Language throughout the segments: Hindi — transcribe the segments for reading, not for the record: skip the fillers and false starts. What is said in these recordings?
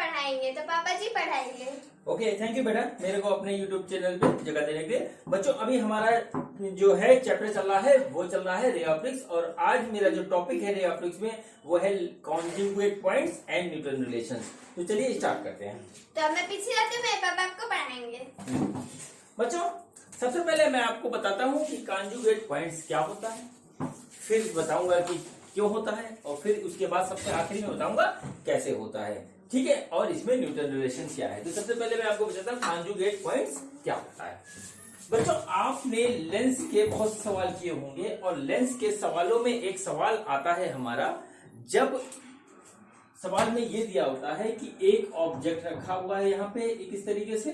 पढ़ाएंगे, तो पापा जी पढ़ाएंगे। ओके, थैंक यू बेटा मेरे को अपने यूट्यूब चैनल पे जगह देने के लिए। बच्चों अभी हमारा जो है चैप्टर चल रहा है वो चल रहा है रे ऑप्टिक्स, और आज मेरा जो टॉपिक है रे ऑप्टिक्स में वो है conjugate points and Newton relations. तो चलिए स्टार्ट करते हैं। तो मैं पीछे जाती हूँ, मेरे पापा आपको पढ़ाएंगे। बच्चों सबसे पहले मैं आपको बताता हूँ कि कॉन्जुगेट पॉइंट्स क्या होता है, फिर बताऊंगा कि क्यों होता है, और फिर उसके बाद सबसे आखिरी में बताऊंगा कैसे होता है, ठीक है, और इसमें न्यूटन रिलेशन क्या है। तो सबसे पहले मैं आपको बताता हूँ कॉन्जुगेट पॉइंट्स क्या होता है। बच्चों आपने लेंस के बहुत सवाल किए होंगे, और लेंस के सवालों में एक सवाल आता है हमारा, जब सवाल में ये दिया होता है कि एक ऑब्जेक्ट रखा हुआ है यहाँ पे एक इस तरीके से,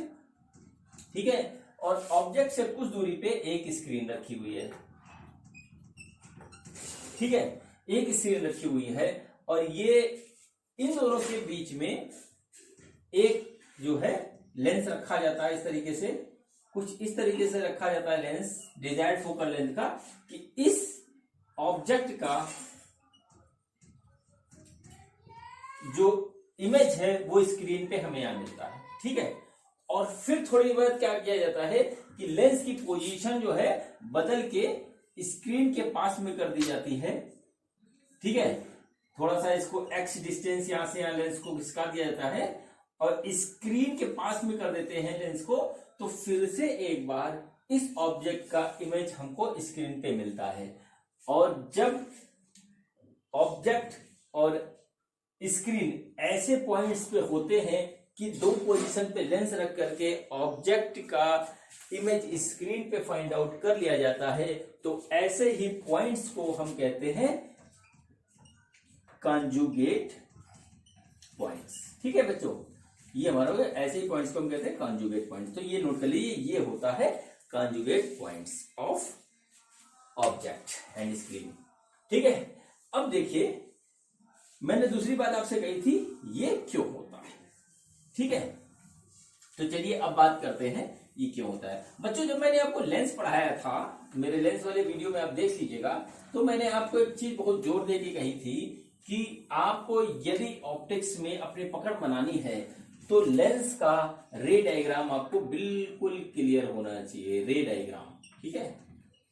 ठीक है, और ऑब्जेक्ट से कुछ दूरी पे एक स्क्रीन रखी हुई है, ठीक है, एक स्क्रीन रखी हुई है, और ये इन दोनों के बीच में एक जो है लेंस रखा जाता है इस तरीके से, कुछ इस तरीके से रखा जाता है लेंस डिजायर्ड फोकल लेंथ का, कि इस ऑब्जेक्ट का जो इमेज है वो स्क्रीन पे हमें यहां मिलता है, ठीक है। और फिर थोड़ी बाद क्या किया जाता है कि लेंस की पोजीशन जो है बदल के स्क्रीन के पास में कर दी जाती है, ठीक है, थोड़ा सा इसको एक्स डिस्टेंस यहां से यहां लेंस को खिसका दिया जाता है, और स्क्रीन के पास में कर देते हैं लेंस को, तो फिर से एक बार इस ऑब्जेक्ट का इमेज हमको स्क्रीन पे मिलता है। और जब ऑब्जेक्ट और स्क्रीन ऐसे पॉइंट्स पे होते हैं कि दो पोजीशन पे लेंस रख करके ऑब्जेक्ट का इमेज स्क्रीन पे फाइंड आउट कर लिया जाता है, तो ऐसे ही पॉइंट्स को हम कहते हैं कॉन्जुगेट पॉइंट्स, ठीक है बच्चों, ये हमारा हो गया, ऐसे ही पॉइंट्स को हम कहते हैं कॉन्जुगेट पॉइंट्स। तो ये नोट कर लीजिए, ये होता है conjugate points of object and screen, ठीक है। अब देखिए मैंने दूसरी बात आपसे कही थी, ये क्यों होता है, ठीक है। तो चलिए अब बात करते हैं ये क्यों होता है। बच्चों जब मैंने आपको लेंस पढ़ाया था, मेरे लेंस वाले वीडियो में आप देख लीजिएगा, तो मैंने आपको एक चीज बहुत जोर दे के कही थी कि आपको यदि ऑप्टिक्स में अपनी पकड़ बनानी है तो लेंस का रे डायग्राम आपको बिल्कुल क्लियर होना चाहिए। रे डायग्राम, ठीक है,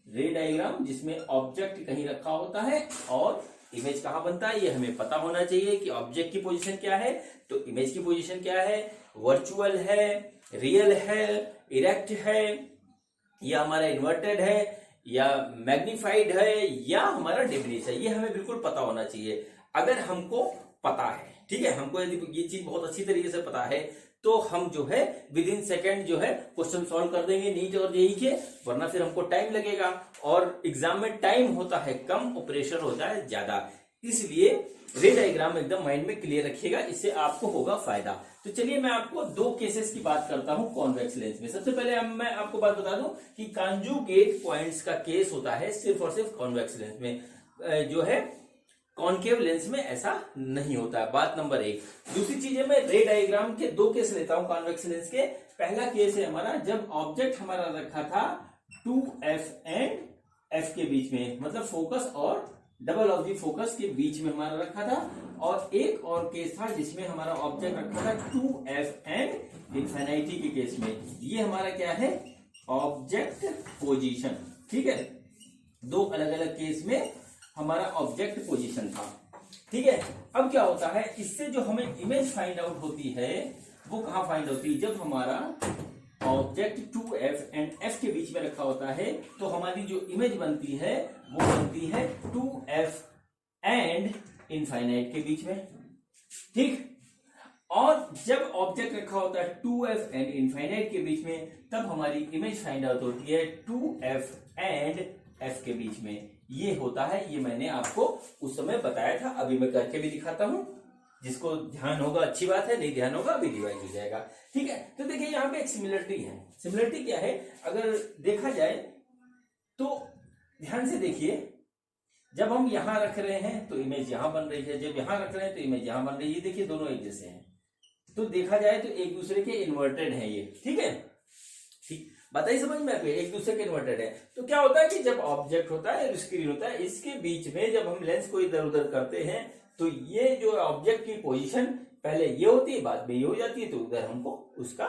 रे डायग्राम जिसमें ऑब्जेक्ट कहीं रखा होता है और इमेज कहां बनता है ये हमें पता होना चाहिए कि ऑब्जेक्ट की पोजीशन क्या है, तो इमेज की पोजीशन क्या है, वर्चुअल है, रियल है, इरेक्ट है, या हमारा इन्वर्टेड है, या मैग्निफाइड है, या हमारा डिमिनिश है, ये हमें बिल्कुल पता होना चाहिए। अगर हमको पता है, ठीक है, हमको यदि ये चीज बहुत अच्छी तरीके से पता है तो हम जो है विद इन सेकेंड जो है क्वेश्चन सॉल्व कर देंगे नीट और जेईई के, वरना फिर हमको टाइम लगेगा, और एग्जाम में टाइम होता है कम और प्रेशर होता है ज्यादा। इसलिए रे डायग्राम एकदम माइंड में क्लियर रखिएगा, इससे आपको होगा फायदा। तो चलिए मैं आपको दो केसेस की बात करता हूं कॉन्वेक्स लेंस में। सबसे पहले मैं आपको बात बता दूं कि कॉन्जुगेट पॉइंट्स का केस होता है सिर्फ और सिर्फ कॉन्वेक्स लेंस में, जो है कॉनकेव लेंस में ऐसा नहीं होता है, बात नंबर एक। दूसरी चीज है, मैं रे डायग्राम के दो केस लेता हूं कॉन्वेक्स लेंस के। पहला केस है हमारा जब ऑब्जेक्ट हमारा रखा था 2f एंड f के बीच में, मतलब फोकस और डबल ऑफ द फोकस के बीच में हमारा रखा था, और एक और केस था जिसमें हमारा ऑब्जेक्ट रखा था 2f एंड इंफिनिटी के केस में। ये हमारा क्या है, ऑब्जेक्ट पोजीशन, ठीक है, दो अलग अलग केस में हमारा ऑब्जेक्ट पोजीशन था, ठीक है। अब क्या होता है, इससे जो हमें इमेज फाइंड आउट होती है वो कहां फाइंड होती है, जब हमारा ऑब्जेक्ट 2f एंड f के बीच में रखा होता है, तो हमारी जो इमेज बनती है वो बनती है 2f एंड इनफाइनाइट के बीच में, ठीक। और जब ऑब्जेक्ट रखा होता है 2f एंड इनफाइनाइट के बीच में, तब हमारी इमेज फाइंड आउट होती है 2f एंड f के बीच में। ये होता है, ये मैंने आपको उस समय बताया था, अभी मैं करके भी दिखाता हूं, जिसको ध्यान होगा अच्छी बात है, नहीं ध्यान होगा अभी रिवाइज हो जाएगा, ठीक है। तो देखिए यहाँ पे एक सिमिलरिटी है। सिमिलरिटी क्या है, अगर देखा जाए तो ध्यान से देखिए, जब हम यहां रख रहे हैं तो इमेज यहां बन रही है, जब यहां रख रहे हैं तो इमेज यहां बन रही है, देखिए दोनों एक जैसे हैं, तो देखा जाए तो एक दूसरे के इन्वर्टेड है ये, ठीक है, ठीक, बताइए समझ में आपको, एक दूसरे के इन्वर्टेड है। तो क्या होता है कि जब ऑब्जेक्ट होता है, स्क्रीन होता है, इसके बीच में जब हम लेंस को इधर उधर करते हैं तो ये जो ऑब्जेक्ट की पोजीशन पहले ये होती है बाद में ये हो जाती है, तो उधर हमको उसका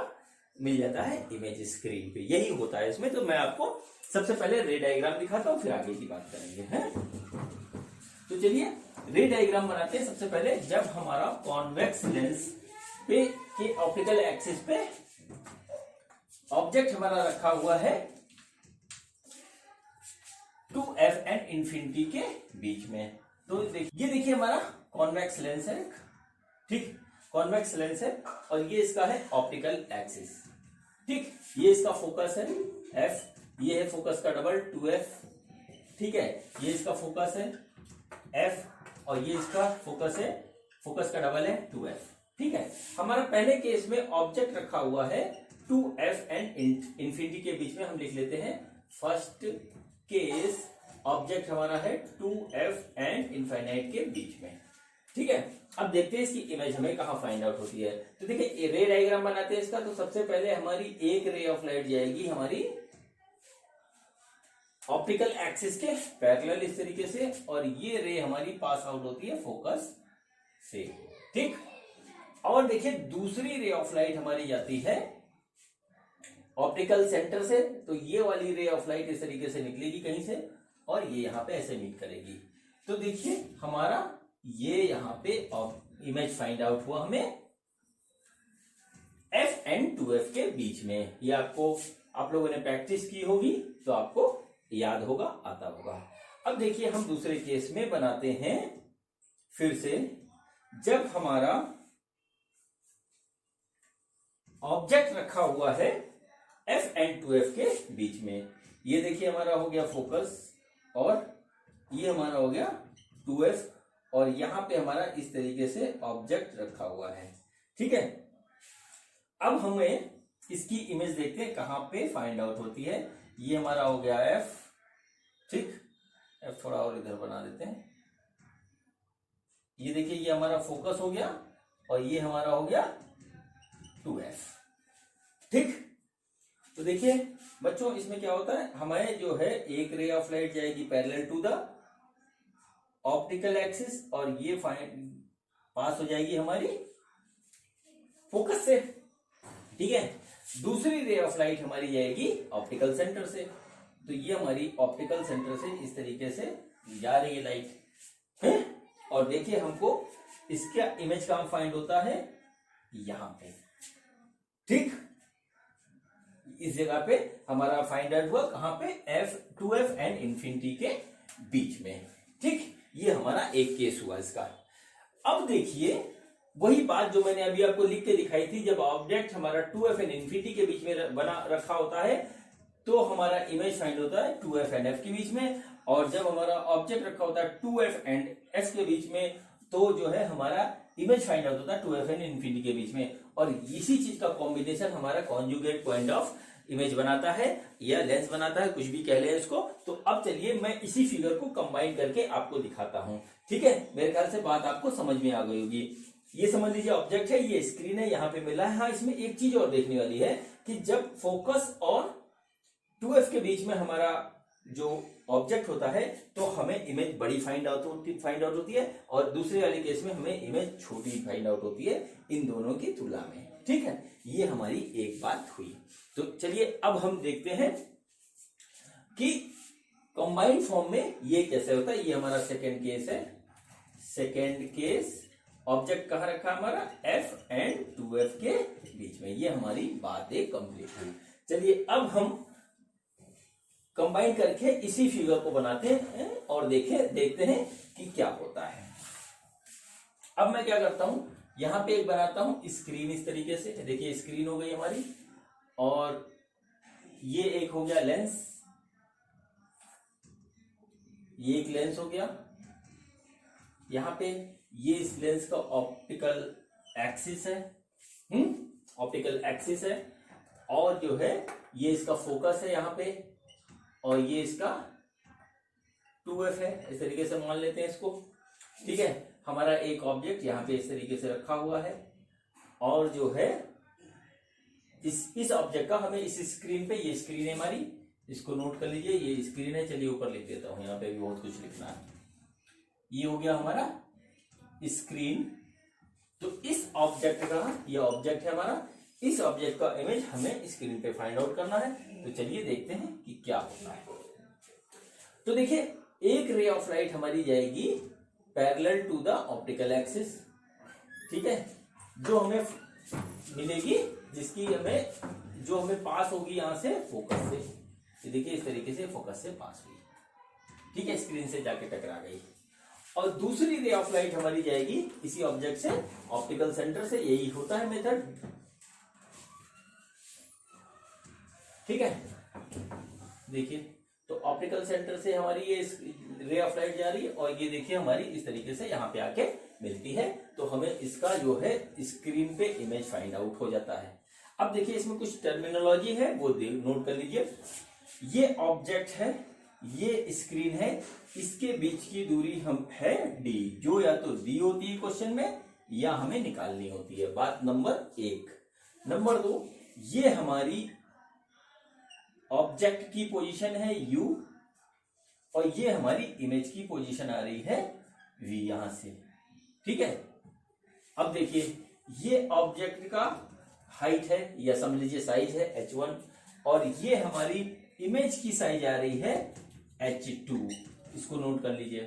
मिल जाता है इमेज स्क्रीन पे। यही होता है इसमें। तो मैं आपको सबसे पहले रे डायग्राम दिखाता हूँ, फिर आगे की बात करेंगे हैं। तो चलिए रे डायग्राम बनाते हैं। सबसे पहले जब हमारा कॉन्वेक्स लेंस पे के ऑप्टिकल एक्सिस पे ऑब्जेक्ट हमारा रखा हुआ है 2f एंड इंफिनिटी के बीच में, तो ये देखिए हमारा कॉन्वेक्स लेंस है, ठीक, कॉन्वेक्स लेंस है और ये इसका है ऑप्टिकल एक्सिस, ठीक। ये इसका फोकस है f, ये है फोकस का डबल 2f, ठीक है। ये इसका फोकस है f और ये इसका फोकस है, फोकस का डबल है 2f, ठीक है। हमारा पहले केस में ऑब्जेक्ट रखा हुआ है 2f एंड इंफिनिटी के बीच में, हम लिख लेते हैं फर्स्ट केस ऑब्जेक्ट हमारा है 2f एंड इनफाइनाइट के बीच में, ठीक है। अब देखते हैं इसकी इमेज हमें कहां फाइंड आउट होती है। तो देखिए रे डायग्राम बनाते हैं इसका। तो सबसे पहले हमारी एक रे ऑफ लाइट जाएगी हमारी ऑप्टिकल एक्सिस के पैरेलल इस तरीके से, और ये रे हमारी पास आउट होती है फोकस से, ठीक। और देखिए दूसरी रे ऑफ लाइट हमारी जाती है ऑप्टिकल सेंटर से, तो ये वाली रे ऑफ लाइट इस तरीके से निकलेगी कहीं से और ये यहां पे ऐसे मीट करेगी। तो देखिए हमारा ये यहां पे इमेज फाइंड आउट हुआ हमें f एंड 2f के बीच में। ये आपको आप लोगों ने प्रैक्टिस की होगी तो आपको याद होगा, आता होगा। अब देखिए हम दूसरे केस में बनाते हैं फिर से, जब हमारा ऑब्जेक्ट रखा हुआ है f एंड 2f के बीच में। ये देखिए हमारा हो गया फोकस और ये हमारा हो गया 2f और यहां पे हमारा इस तरीके से ऑब्जेक्ट रखा हुआ है, ठीक है। अब हमें इसकी इमेज देखते हैं कहां पे फाइंड आउट होती है। ये हमारा हो गया f, ठीक, f थोड़ा और इधर बना देते हैं। ये देखिए ये हमारा फोकस हो गया और ये हमारा हो गया 2f, ठीक। तो देखिए बच्चों इसमें क्या होता है, हमें जो है एक रे ऑफ लाइट जाएगी parallel to the optical axis और ये पास हो जाएगी हमारी फोकस से, ठीक है। दूसरी रे ऑफ लाइट हमारी जाएगी ऑप्टिकल सेंटर से, तो ये हमारी ऑप्टिकल सेंटर से इस तरीके से जा रही है लाइट है। और देखिए हमको इसका इमेज कहां फाइंड होता है, यहां पे, ठीक। इस जगह पे हमारा फाइंड आउट हुआ कहां पे, f2f एंड इंफिनिटी के बीच में, ठीक। ये हमारा एक केस हुआ इसका। अब देखिए वही बात जो मैंने अभी आपको लिख के दिखाई थी, जब ऑब्जेक्ट हमारा 2f एंड इंफिनिटी के बीच में बना रखा होता है तो हमारा इमेज फाइंड होता है 2f एंड f के बीच में, और जब हमारा ऑब्जेक्ट रखा होता है 2f एंड f के बीच में तो जो है हमारा इमेज फाइंड आउट होता है 2f एंड इंफिनिटी के बीच में। और इसी चीज का कॉम्बिनेशन हमारा कॉन्जुगेट पॉइंट ऑफ इमेज बनाता है या लेंस बनाता है, कुछ भी कह ले इसको। तो अब चलिए मैं इसी फिगर को कंबाइन करके आपको दिखाता हूं, ठीक है। मेरे ख्याल से बात आपको समझ में आ गई होगी। ये समझ लीजिए ऑब्जेक्ट है, ये स्क्रीन है, यहाँ पे मिला है। हाँ इसमें एक चीज और देखने वाली है कि जब फोकस और 2f के बीच में हमारा जो ऑब्जेक्ट होता है तो हमें इमेज बड़ी फाइंड आउट होती है और दूसरे वाले केस में हमें इमेज छोटी फाइंड आउट होती है इन दोनों की तुलना में, ठीक है। ये हमारी एक बात हुई। तो चलिए अब हम देखते हैं कि कंबाइंड फॉर्म में ये कैसे होता है। ये हमारा सेकेंड केस है। सेकेंड केस ऑब्जेक्ट कहां रखा हमारा f एंड 2f के बीच में। ये हमारी बात एक कंप्लीट हुई। चलिए अब हम कंबाइन करके इसी फिगर को बनाते हैं और देखते हैं कि क्या होता है। अब मैं क्या करता हूं, यहां पे एक बनाता हूं स्क्रीन इस तरीके से। देखिए स्क्रीन हो गई हमारी और ये एक हो गया लेंस, ये एक लेंस हो गया। यहां पे ये इस लेंस का ऑप्टिकल एक्सिस है, ऑप्टिकल एक्सिस है, और जो है ये इसका फोकस है यहां पे, और ये इसका 2f है। इस तरीके से मान लेते हैं इसको, ठीक है। हमारा एक ऑब्जेक्ट यहाँ पे इस तरीके से रखा हुआ है और जो है इस ऑब्जेक्ट का हमें इस स्क्रीन पे, ये स्क्रीन है हमारी, इसको नोट कर लीजिए, ये स्क्रीन है। चलिए ऊपर लिख देता हूं, यहाँ पे भी बहुत कुछ लिखना है। ये हो गया हमारा स्क्रीन, तो इस ऑब्जेक्ट का, ये ऑब्जेक्ट है हमारा, इस ऑब्जेक्ट का इमेज हमें स्क्रीन पे फाइंड आउट करना है। तो चलिए देखते हैं कि क्या होता है। तो देखिए, एक रे ऑफ लाइट हमारी जाएगी parallel to the optical axis, ठीक है, जो हमें मिलेगी, जिसकी हमें, जो हमें पास होगी यहां से फोकस से। तो देखिए इस तरीके से फोकस से पास हुई, ठीक है, स्क्रीन से जाके टकरा गई। और दूसरी रे ऑफ लाइट हमारी जाएगी इसी ऑब्जेक्ट से ऑप्टिकल सेंटर से, यही होता है मेथड, ठीक है। देखिए, तो ऑप्टिकल सेंटर से हमारी ये रे ऑफ लाइट जा रही है और ये देखिए हमारी इस तरीके से यहाँ पे आके मिलती है। तो हमें इसका जो है स्क्रीन पे इमेज फाइंड आउट हो जाता है। अब देखिए इसमें कुछ टर्मिनोलॉजी है, वो नोट कर लीजिए। ये ऑब्जेक्ट है, ये स्क्रीन है, इसके बीच की दूरी हम है डी, जो या तो दी होती है क्वेश्चन में या हमें निकालनी होती है। बात नंबर 1। नंबर 2, ये हमारी ऑब्जेक्ट की पोजीशन है u और ये हमारी इमेज की पोजीशन आ रही है v यहां से, ठीक है। अब देखिए, ये ऑब्जेक्ट का हाइट है या समझ लीजिए साइज है h1 और ये हमारी इमेज की साइज आ रही है h2, इसको नोट कर लीजिए,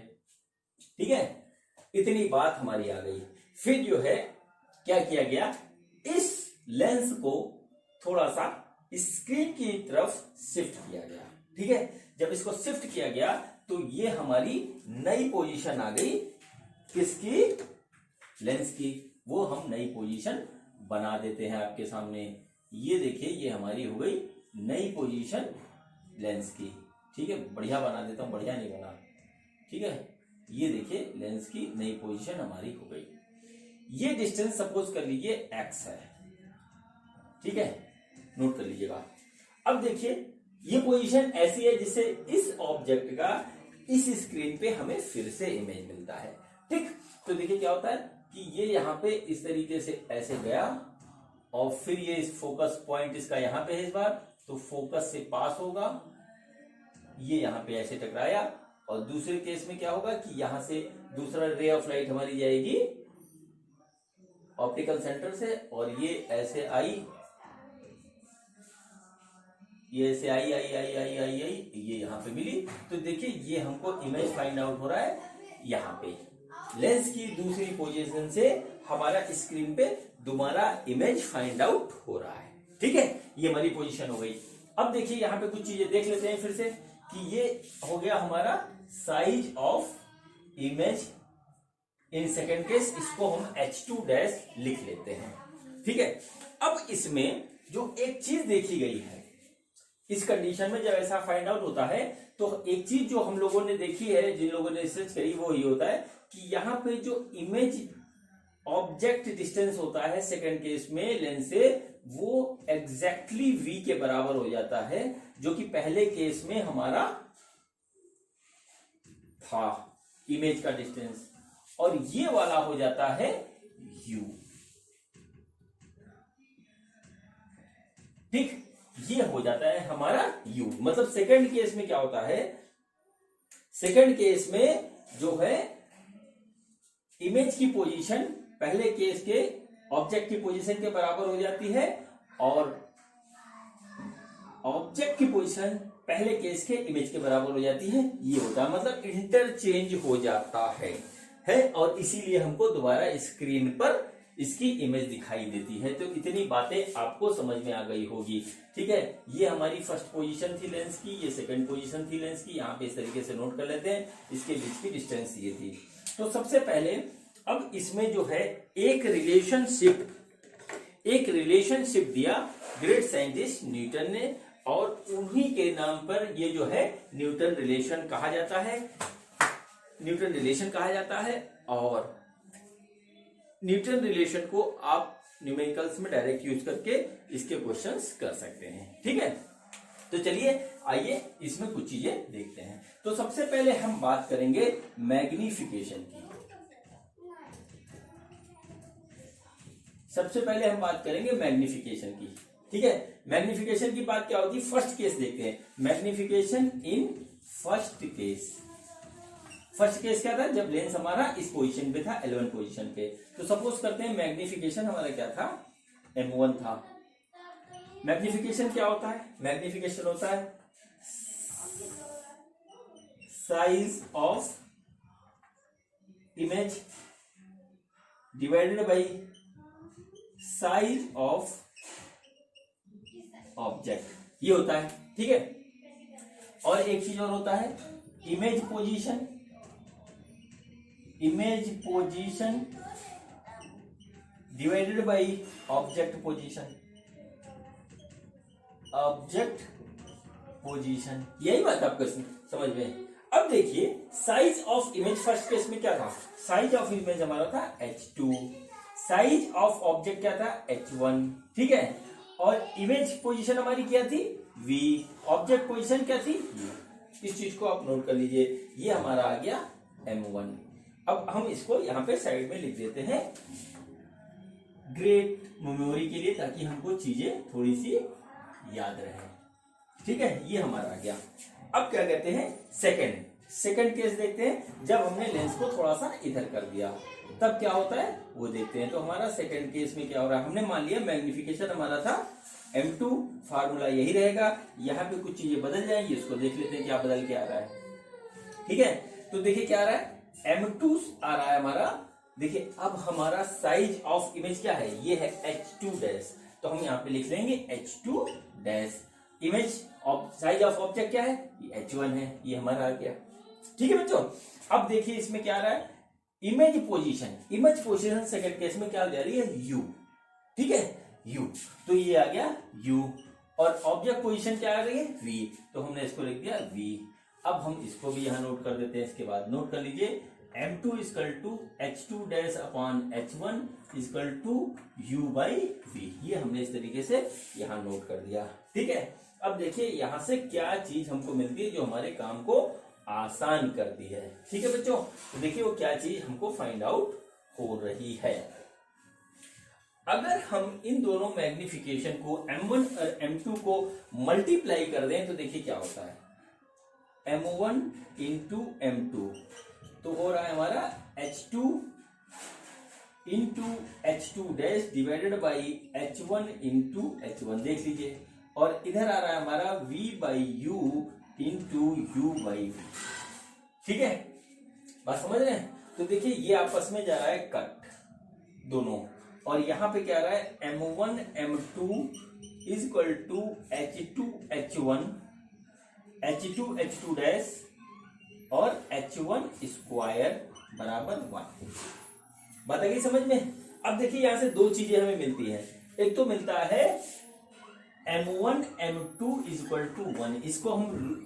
ठीक है। इतनी बात हमारी आ गई। फिर जो है क्या किया गया, इस लेंस को थोड़ा सा स्क्रीन की तरफ शिफ्ट किया गया, ठीक है। जब इसको शिफ्ट किया गया तो ये हमारी नई पोजीशन आ गई, किसकी, लेंस की। वो हम नई पोजीशन बना देते हैं आपके सामने। ये देखिए, ये हमारी हो गई नई पोजीशन लेंस की, ठीक है। बढ़िया बना देता हूं, बढ़िया नहीं बना, ठीक है। ये देखिए लेंस की नई पोजीशन हमारी हो गई। ये डिस्टेंस सपोज कर लीजिए x है, ठीक है, नोट कर लीजिएगा। अब देखिए, ये पोजीशन ऐसी है जिससे इस ऑब्जेक्ट का इस स्क्रीन पे हमें फिर से इमेज मिलता है, ठीक। तो देखिए क्या होता है कि ये यहाँ पे इस तरीके से ऐसे गया और फिर ये इस फोकस पॉइंट इसका यहाँ पे है इस बार, तो फोकस से पास होगा, ये यहाँ पे ऐसे टकराया। और दूसरे केस में क्या होगा कि यहां से दूसरा रे ऑफ लाइट हमारी जाएगी ऑप्टिकल सेंटर से और ये ऐसे आई, ये ऐसे आई आई आई आई आई आई, ये यहां पे मिली। तो देखिए ये हमको इमेज फाइंड आउट हो रहा है यहां पे, लेंस की दूसरी पोजीशन से हमारा स्क्रीन पे दोबारा इमेज फाइंड आउट हो रहा है, ठीक है। ये हमारी पोजीशन हो गई। अब देखिए यहाँ पे कुछ चीजें देख लेते हैं फिर से कि ये हो गया हमारा size of image in second case, इसको हम H2 डैश लिख लेते हैं, ठीक है। अब इसमें जो एक चीज देखी गई है, इस कंडीशन में जब ऐसा फाइंड आउट होता है तो एक चीज जो हम लोगों ने देखी है, जिन लोगों ने रिसर्च करी, वो ये होता है कि यहाँ पे जो इमेज ऑब्जेक्ट डिस्टेंस होता है सेकेंड केस में लेंस से, वो एग्जैक्टली v के बराबर हो जाता है, जो कि पहले केस में हमारा था इमेज का डिस्टेंस, और ये वाला हो जाता है u, ठीक। ये हो जाता है हमारा u। मतलब सेकंड केस में क्या होता है, सेकंड केस में जो है इमेज की पोजीशन पहले केस के ऑब्जेक्ट की पोजीशन के बराबर हो जाती है और ऑब्जेक्ट की पोजीशन पहले केस के इमेज के बराबर हो जाती है। ये होता है, मतलब इंटरचेंज हो जाता है और इसीलिए हमको दोबारा स्क्रीन पर इसकी इमेज दिखाई देती है। तो इतनी बातें आपको समझ में आ गई होगी, ठीक है। ये हमारी फर्स्ट पोजीशन थी लेंस की, ये सेकंड पोजीशन थी लेंस की, यहाँ पे इस तरीके से नोट कर लेते हैं। इसके बीच की डिस्टेंस ये थी। तो सबसे पहले अब इसमें जो है एक रिलेशनशिप दिया ग्रेट साइंटिस्ट न्यूटन ने, और उन्हीं के नाम पर ये जो है न्यूटन रिलेशन कहा जाता है, न्यूटन रिलेशन कहा जाता है। और न्यूटन रिलेशन को आप न्यूमेरिकल्स में डायरेक्ट यूज करके इसके क्वेश्चंस कर सकते हैं, ठीक है। तो चलिए आइए इसमें कुछ चीजें देखते हैं। तो सबसे पहले हम बात करेंगे मैग्निफिकेशन की। सबसे पहले हम बात करेंगे मैग्निफिकेशन की, ठीक है। मैग्निफिकेशन की बात क्या होती है, फर्स्ट केस देखते हैं। Magnification in first case. First case क्या था, जब लेंस हमारा इस पोजीशन पे था, L1 पोजीशन पे। तो सपोज करते हैं मैग्निफिकेशन हमारा क्या था, M1 था। मैग्निफिकेशन क्या होता है, मैग्निफिकेशन होता है size of image divided by size of object, ये होता है। ठीक है, और एक चीज और होता है image position, image position divided by object position, object position, यही बात आपको समझ में। अब देखिए size of image, first case में क्या था, साइज ऑफ इमेज हमारा था H2, साइज ऑफ ऑब्जेक्ट क्या था H1। ठीक है, और इमेज पोजीशन हमारी क्या थी V, ऑब्जेक्ट पोजीशन क्या थी U। इस चीज को आप नोट कर लीजिए, ये हमारा आ गया M1। अब हम इसको यहाँ पे साइड में लिख देते हैं ग्रेट मेमोरी के लिए, ताकि हमको चीजें थोड़ी सी याद रहे। ठीक है, ये हमारा आ गया। अब क्या कहते हैं सेकंड केस देखते हैं, जब हमने लेंस को थोड़ा सा इधर कर दिया तब क्या होता है वो देखते हैं। तो हमारा सेकंड केस में क्या हो रहा है, हमने मान लिया मैग्निफिकेशन हमारा था M2, फार्मूला यही रहेगा, यहाँ पे कुछ चीजें बदल जाएंगी, इसको देख लेते हैं क्या बदल के आ रहा है। ठीक है, तो देखिए क्या आ रहा है, M2 आ रहा है हमारा। देखिए अब हमारा साइज ऑफ इमेज क्या है, ये है H2 डैश, तो हम यहाँ पे लिख लेंगे H2 dash. Image size of object क्या है, ये H1 है, ये हमारा आ गया। ठीक है बच्चों, अब देखिए इसमें क्या आ रहा है, इमेज पोजीशन सेकंड केस में क्या दे रही है U। ठीक है, U, तो ये आ गया U, और ऑब्जेक्ट पोजीशन क्या आ रही है V, तो हमने इसको लिख दिया V। अब हम इसको भी यहाँ नोट कर देते हैं, इसके बाद नोट कर लीजिए M2 equal to H2 dash upon H1 equal to U by V, ये हमने इस तरीके से यहाँ नोट कर दिया। ठीक है, अब देखिए यहाँ से क्या चीज हमको मिलती है जो हमारे काम को आसान करती है। ठीक है बच्चों, तो देखिए वो क्या चीज हमको फाइंड आउट हो रही है। अगर हम इन दोनों मैग्निफिकेशन को M1 और M2 को मल्टीप्लाई कर दें तो देखिए क्या होता है, M1 इंटू M2, तो हो रहा है हमारा H2 into H2 dash divided by H1 into H1, देख लीजिए, और इधर आ रहा है हमारा V by U into U by V। ठीक है, बात समझ रहे हैं। तो देखिए ये आपस में जा रहा है कट दोनों, और यहां पे क्या आ रहा है M1 M2 is equal to H2 H1 H2 H2 dash और H1 स्क्वायर बराबर 1। बात आ गई समझ में। अब देखिए यहां से दो चीजें हमें मिलती है, एक तो मिलता है M1 M2 is equal to 1, इसको हम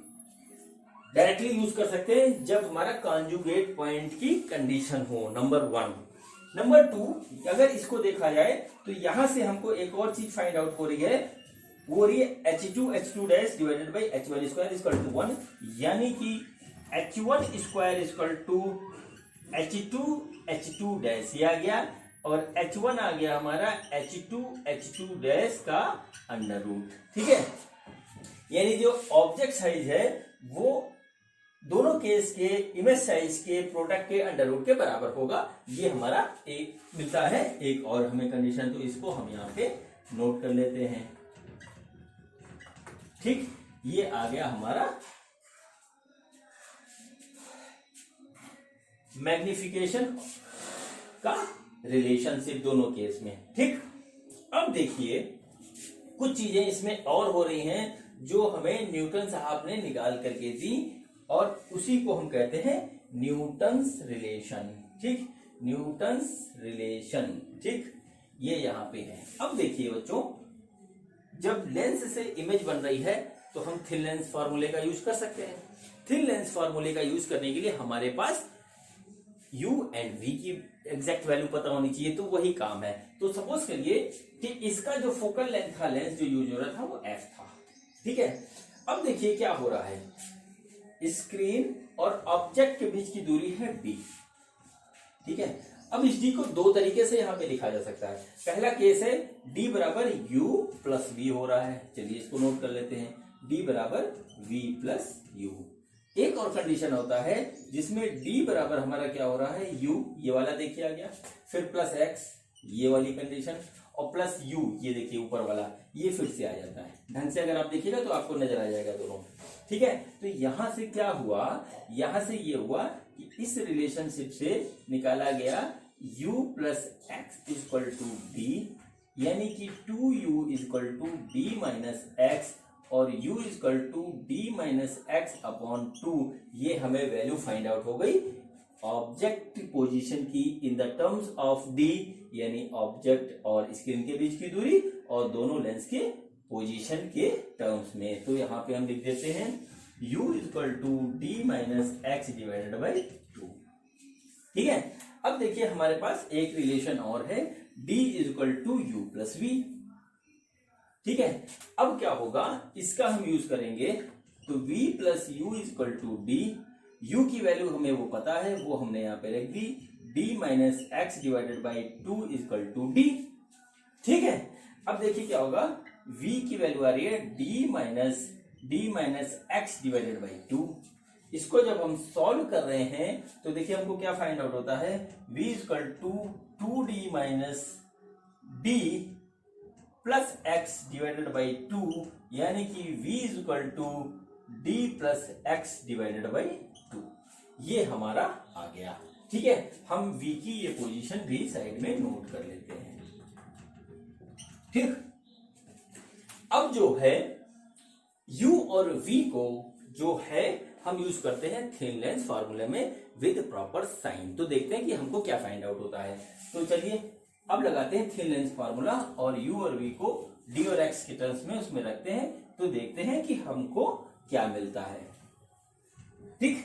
डायरेक्टली यूज कर सकते हैं जब हमारा कॉन्जुगेट पॉइंट की कंडीशन हो, नंबर 1। नंबर 2, अगर इसको देखा जाए तो यहां से हमको एक और चीज फाइंड आउट हो रही है, वो रही है H2 H2 dash divided by H1 square equal to 1, यानी कि H1 square equal to H2 H2 dash, ये आ गया, और H1 आ गया हमारा H2 डैश का अंडर रूट। ठीक है, यानी जो ऑब्जेक्ट साइज है वो दोनों केस के इमेज साइज के प्रोडक्ट के अंडर रूट के बराबर होगा। ये हमारा एक मिलता है, एक और हमें कंडीशन, तो इसको हम यहाँ पे नोट कर लेते हैं। ठीक, ये आ गया हमारा मैग्निफिकेशन का रिलेशनशिप दोनों केस में। ठीक, अब देखिए कुछ चीजें इसमें और हो रही हैं जो हमें न्यूटन साहब ने निकाल करके दी, और उसी को हम कहते हैं न्यूटन्स रिलेशन। ठीक, न्यूटन्स रिलेशन। ठीक, ये यहां पे है। अब देखिए बच्चों, जब लेंस से इमेज बन रही है तो हम थिन लेंस फार्मूले का यूज कर सकते हैं। थिन लेंस फार्मूले का यूज करने के लिए हमारे पास U एंड V की एग्जैक्ट वैल्यू पता होनी चाहिए, तो वही काम है। तो सपोज करिए कि इसका जो फोकल लेंथ था, लेंस जो यूज हो रहा था वो F था। ठीक है, अब देखिए क्या हो रहा है, स्क्रीन और ऑब्जेक्ट के बीच की दूरी है D। ठीक है, अब इस D को दो तरीके से यहां पे लिखा जा सकता है। पहला केस है D बराबर U प्लस V हो रहा है, चलिए इसको नोट कर लेते हैं, D बराबर V प्लस U। एक और कंडीशन होता है जिसमें d बराबर हमारा क्या हो रहा है u, ये वाला देखिए आ गया, फिर प्लस x ये वाली कंडीशन, और प्लस u ये देखिए ऊपर वाला, ये फिर से आ जाता है। ढंग से अगर आप देखिएगा तो आपको नजर आ जाएगा दोनों। ठीक है, तो यहां से क्या हुआ, यहां से ये हुआ कि इस रिलेशनशिप से निकाला गया u plus x equal to b, यानी कि 2u equal to b minus x और u equal to b minus x upon 2। ये हमें वैल्यू फाइंड आउट हो गई ऑब्जेक्ट पोजीशन की in the terms of d, यानी ऑब्जेक्ट और स्क्रीन के बीच की दूरी और दोनों लेंस के पोजीशन के टर्म्स में। तो यहाँ पे हम लिख देते हैं u equal to d minus x divided by 2। ठीक है, अब देखिए हमारे पास एक रिलेशन और है d equal to u plus v। ठीक है, अब क्या होगा, इसका हम यूज करेंगे, तो v plus u equal to d, u की वैल्यू हमें वो पता है, वो हमने यहाँ पे रख दी, d minus x divided by 2 equal to d. ठीक है, अब देखिए क्या होगा, v की वैल्यू आ रही है d minus x divided by 2। इसको जब हम सॉल्व कर रहे हैं तो देखिए हमको क्या फाइंड आउट होता है, v equal to 2d minus d plus x divided by 2, यानी कि v is equal to d plus x divided by 2। ये हमारा आ गया। ठीक है, हम v की ये पोजीशन भी साइड में नोट कर लेते हैं। ठीक, अब जो है u और v को जो है हम यूज करते हैं थिन लेंस फार्मूले में विद प्रॉपर साइन। तो देखते हैं कि हमको क्या फाइंड आउट होता है। तो चलिए अब लगाते हैं थिन लेंस फार्मूला और u और v को d और x के टर्म्स में उसमें रखते हैं, तो देखते हैं कि हमको क्या मिलता है। ठीक,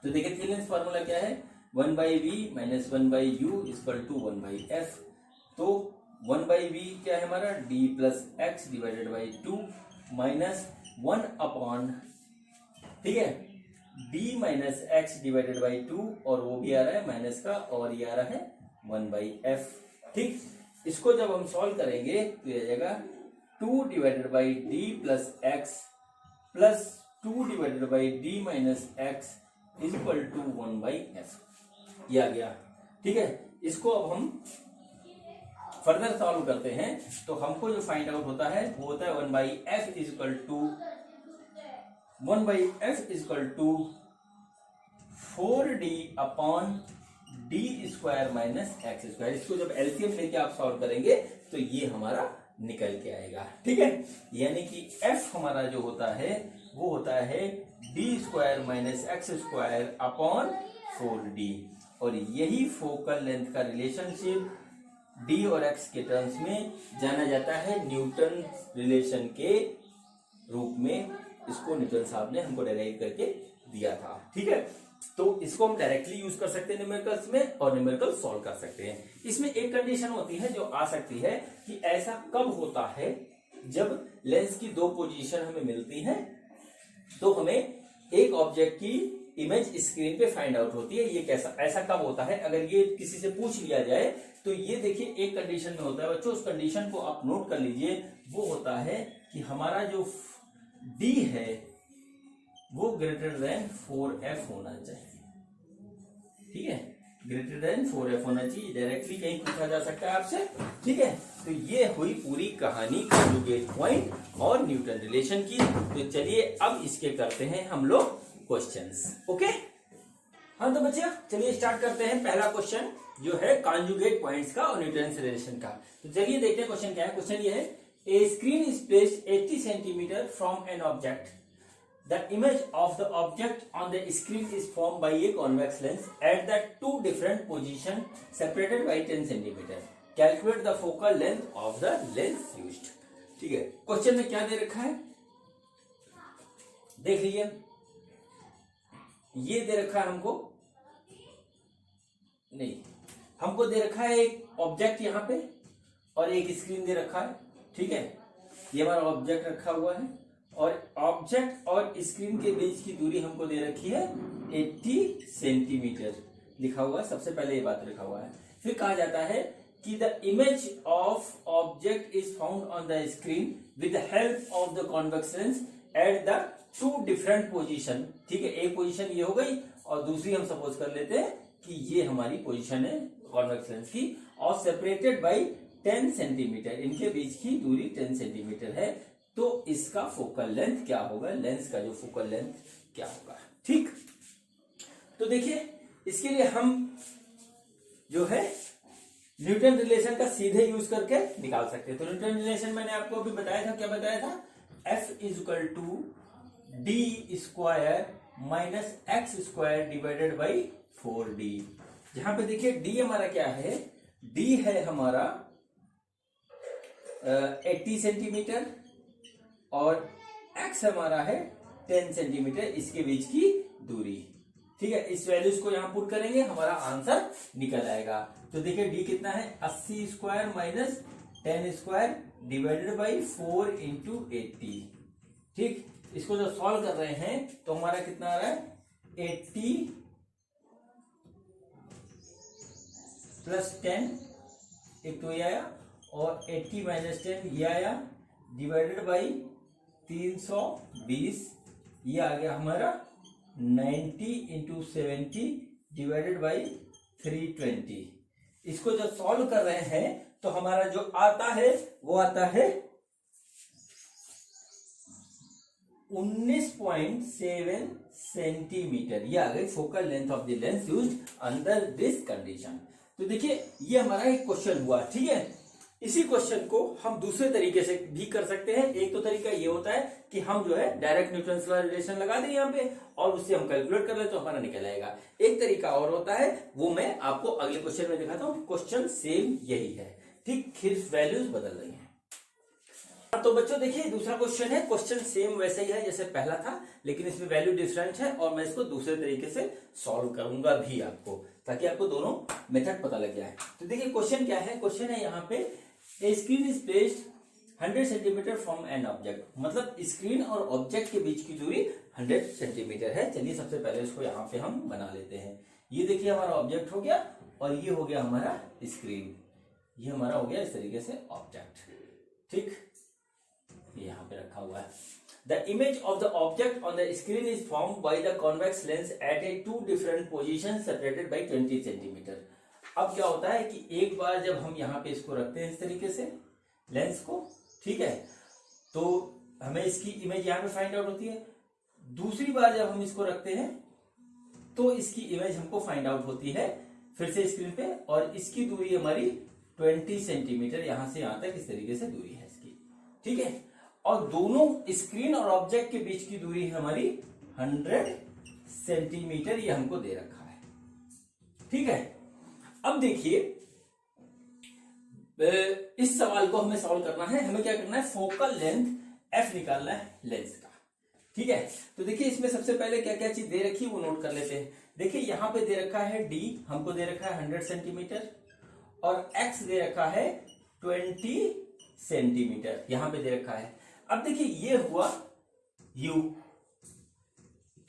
तो देखिए थिन लेंस फार्मूला क्या है, 1 by v minus 1 by u equal to 1 by f. तो 1 बाई वी क्या है हमारा, d plus x divided by 2 minus 1 upon, ठीक है, d minus x divided by 2, और वो भी आ रहा है माइनस का, और ये आ रहा है 1 बाई एफ। ठीक, इसको जब हम सॉल्व करेंगे तो ये आ जाएगा 2 divided by d plus x plus 2 divided by d minus x is equal to 1 by f. ये आ गया। ठीक है, इसको अब हम फर्दर सॉल्व करते हैं तो हमको जो फाइंड आउट होता है वो होता है 1 by f is equal to 4d upon d square minus x square. इसको जब एलसीएम लेके आप सॉल्व करेंगे तो ये हमारा निकल के आएगा। ठीक है, यानी कि एफ हमारा जो होता है वो होता है D square minus x square upon 4d, और यही फोकल लेंथ का रिलेशनशिप डी और एक्स के टर्म्स में जाना जाता है न्यूटन रिलेशन के रूप में। इसको न्यूटन साहब ने हमको डेराइव करके दिया था। ठीक है, तो इसको हम डायरेक्टली यूज कर सकते हैं न्यूमेरिकल्स में, और न्यूमेरिकल सॉल्व कर सकते हैं। इसमें एक कंडीशन होती है जो आ सकती है कि ऐसा कब होता है जब लेंस की दो पोजीशन हमें मिलती है, तो हमें एक ऑब्जेक्ट की इमेज स्क्रीन पे फाइंड आउट होती है। ये कैसा, ऐसा कब होता है, अगर ये किसी से पूछ लिया जाए तो ये देखिए एक कंडीशन में होता है बच्चों, उस कंडीशन को आप नोट कर लीजिए। वो होता है कि हमारा जो d है वो ग्रेटर देन 4f होना चाहिए। ठीक है, ग्रेटर देन 4f होना चाहिए, डायरेक्टली कहीं पूछा जा सकता है आपसे। ठीक है, तो ये हुई पूरी कहानी कॉन्जुगेट पॉइंट और न्यूटन रिलेशन की। तो चलिए अब इसके करते हैं हम लोग क्वेश्चंस। ओके, हाँ तो बच्चे चलिए स्टार्ट करते हैं। पहला क्वेश्चन जो है कॉन्जुगेट पॉइंट्स का और न्यूटन रिलेशन का। तो चलिए देखते हैं क्वेश्चन क्या है। क्वेश्चन ये है, ए screen is placed 80 centimetre from an object. The image of the object on the screen is formed by a convex lens at the two different positions separated by 10 cm. Calculate the focal length of the lens used. ठीक है, क्वेश्चन में क्या दे रखा है देख लीजिए। ये दे रखा है हमको, नहीं, हमको दे रखा है एक ऑब्जेक्ट यहाँ पे और एक स्क्रीन दे रखा है। ठीक है, ये हमारा ऑब्जेक्ट रखा हुआ है और ऑब्जेक्ट और स्क्रीन के बीच की दूरी हमको दे रखी है 80 सेंटीमीटर लिखा हुआ है। सबसे पहले ये बात लिखा हुआ है। फिर कहा जाता है कि the image of object is found on the screen with the help of the convex lens at the two different position, ठीक है, एक पोजीशन ये हो गई और दूसरी हम सपोज कर लेते हैं कि ये हमारी पोजीशन है कॉन्वेक्स लेंस की, और सेपरेटेड बाय 10 सेंटीमीटर, इनके बीच की दूरी 10 सेंटीमीटर है, तो इसका फोकल लेंथ क्या होगा, लेंस का जो फोकल लेंथ क्या होगा। ठीक, तो देखिए इसके लिए हम जो है न्यूटन रिलेशन का सीधे यूज करके निकाल सकते हैं। तो न्यूटन रिलेशन मैंने आपको अभी बताया था, क्या बताया था, F is equal to d square minus x square divided by 4D। जहां पे देखिए D हमारा क्या है, D है हमारा 80 सेंटीमीटर और x हमारा है 10 सेंटीमीटर, इसके बीच की दूरी। ठीक है, इस वैल्यूज को यहां पुट करेंगे, हमारा आंसर निकल आएगा। तो देखिए D कितना है, 80 square minus 10 square divided by 4 into 80। ठीक, इसको जब सॉल्व कर रहे हैं तो हमारा कितना आ रहा है, 80 प्लस 10, एक तो ये आया, और 80 माइनस 10 ये आया, डिवाइडेड बाई 320, ये आ गया हमारा 90 इंटू 70 डिवाइडेड बाई 320। इसको जब सॉल्व कर रहे हैं तो हमारा जो आता है वो आता है 19.7 सेंटीमीटर। ये आ गई focal length of the lens used under this condition. तो देखिए ये हमारा एक क्वेश्चन हुआ, ठीक है। इसी क्वेश्चन को हम दूसरे तरीके से भी कर सकते हैं। एक तो तरीका ये होता है कि हम जो है डायरेक्ट न्यूटन का रिलेशन लगा दें यहाँ पे और उससे हम कैलकुलेट कर ले तो हमारा निकल आएगा। एक तरीका और होता है, वो मैं आपको अगले क्वेश्चन में दिखाता हूँ। क्वेश्चन सेम यही है, ठीक, सिर्फ वैल्यूज बदल रही हैं। तो बच्चों देखिए दूसरा क्वेश्चन है, क्वेश्चन सेम वैसे ही है जैसे पहला था, लेकिन इसमें वैल्यू डिफरेंट है और मैं इसको दूसरे तरीके से सॉल्व करूंगा भी आपको, ताकि आपको दोनों मेथड पता लग जाए। तो देखिए क्वेश्चन क्या है, क्वेश्चन है यहाँ पे ए screen is placed 100 centimetre from an object, मतलब स्क्रीन और ऑब्जेक्ट के बीच की दूरी 100 सेंटीमीटर है। चलिए सबसे पहले इसको यहाँ पे हम बना लेते हैं। ये देखिए हमारा ऑब्जेक्ट हो गया और ये हो गया हमारा स्क्रीन, ये हमारा हो गया इस तरीके से ऑब्जेक्ट, ठीक, यहाँ पे रखा हुआ है। The image of the object on the screen is formed by the convex lens at a 2 different position separated by 20 centimetre. अब क्या होता है कि एक बार जब हम यहाँ पे इसको रखते हैं इस तरीके से लेंस को, ठीक है, तो हमें इसकी इमेज यहाँ पे फाइंड आउट होती है। दूसरी बार जब हम इसको रखते हैं तो इसकी इमेज हमको फाइंड आउट होती है फिर से स्क्रीन पे, और इसकी दूरी हमारी 20 सेंटीमीटर, यहां से यहां तक इस तरीके से दूरी है इसकी, ठीक है। और दोनों स्क्रीन और ऑब्जेक्ट के बीच की दूरी है हमारी 100 सेंटीमीटर, ये हमको दे रखा है, ठीक है। अब देखिए इस सवाल को हमें सॉल्व करना है। हमें क्या करना है, फोकल लेंथ एफ निकालना है लेंस का, ठीक है। तो देखिए इसमें सबसे पहले क्या क्या चीज दे रखी है वो नोट कर लेते हैं। देखिए यहां पे दे रखा है डी, हमको दे रखा है 100 सेंटीमीटर, और एक्स दे रखा है 20 सेंटीमीटर, यहां पे दे रखा है। अब देखिए ये हुआ यू,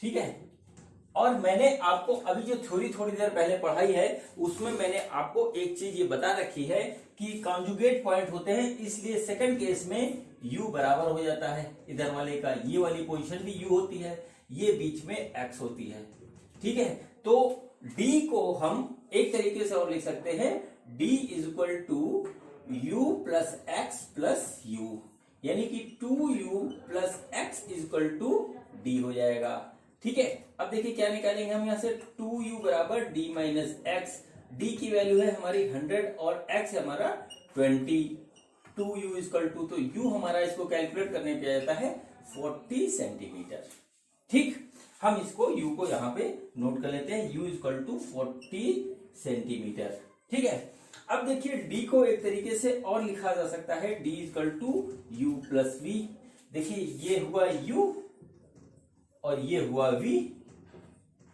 ठीक है। और मैंने आपको अभी जो थ्योरी थोड़ी देर पहले पढ़ाई है उसमें मैंने आपको एक चीज ये बता रखी है कि कॉन्जुगेट पॉइंट होते हैं, इसलिए सेकंड केस में u बराबर हो जाता है इधर वाले का, ये वाली पोजीशन भी u होती है, ये बीच में x होती है, ठीक है। तो d को हम एक तरीके से और लिख सकते हैं, d is equal to u plus x plus u, यानी कि 2u plus x is equal to d हो जाएगा, ठीक है। अब देखिए क्या निकालेंगे हम यहाँ से, 2u बराबर d माइनस एक्स, d की वैल्यू है हमारी 100 और x हमारा 20, 2u इक्वल टू, तो u हमारा इसको कैलकुलेट करने पे आ जाता है 40 सेंटीमीटर, ठीक। हम इसको u को यहाँ पे नोट कर लेते हैं, u इक्वल टू 40 सेंटीमीटर, ठीक है। अब देखिए d को एक तरीके से और लिखा जा सकता है, d equal to u plus v। देखिए ये हुआ u और ये हुआ v,